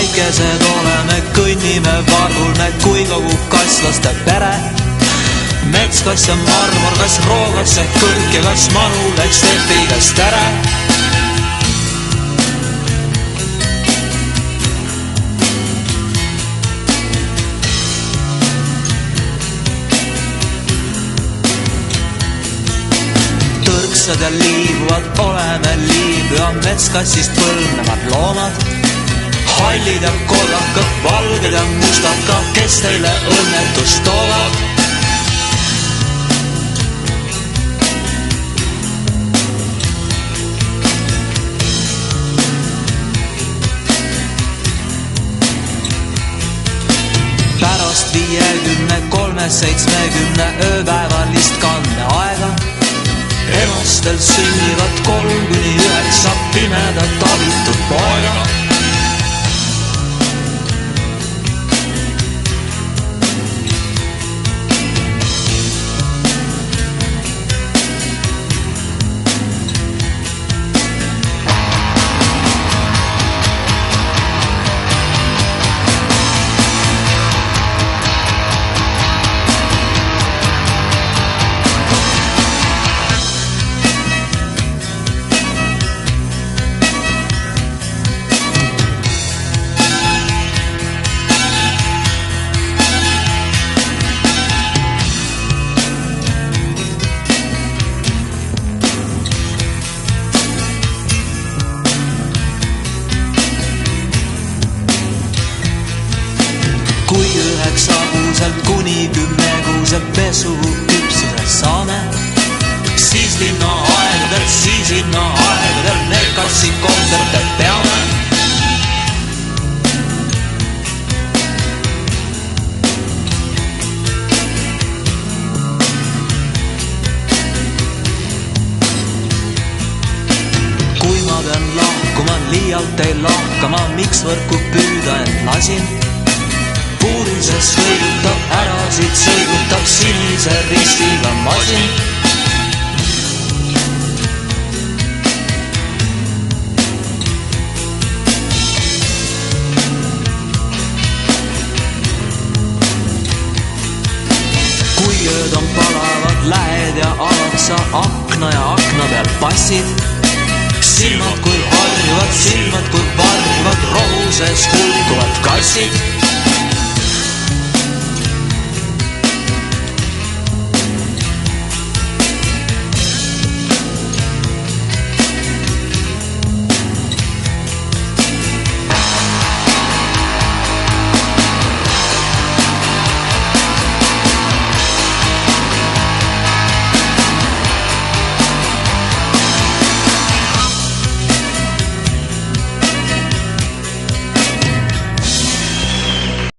väikesed oleme, kõnnime vargul me kui kogu kasslaste pere. Metskass ja marmor, kas roogas ehk kõrk ja kas manu läks tepidest ära. Tõrksad ja liibuvad oleme Liibüa metskassist põlvnevad loomad. Hallid ja kollakad, valged ja mustad ka, kes teile õnnetust toovad. Pärast 53-70 ööpäevalist kandeaega emastel sünnivad 3-9 pimedat abitud poega. Kui 9-kuuselt kuni 10-kuuselt pesu küpsuse saame, siis linna aegadel nekassi kontserte peame. Kui ma pean lahkuma, liialt ei lahkama, miks võrku püüda end lasin? Puurises sõigutab, ärasid sõigutab sinise ristiga masin. Kui ööd on palavad, lähed ja avad sa akna ja akna peal passid. Silmad kui harjuvad, silmad kui varjuvad, rohuses hulkuvad kassid.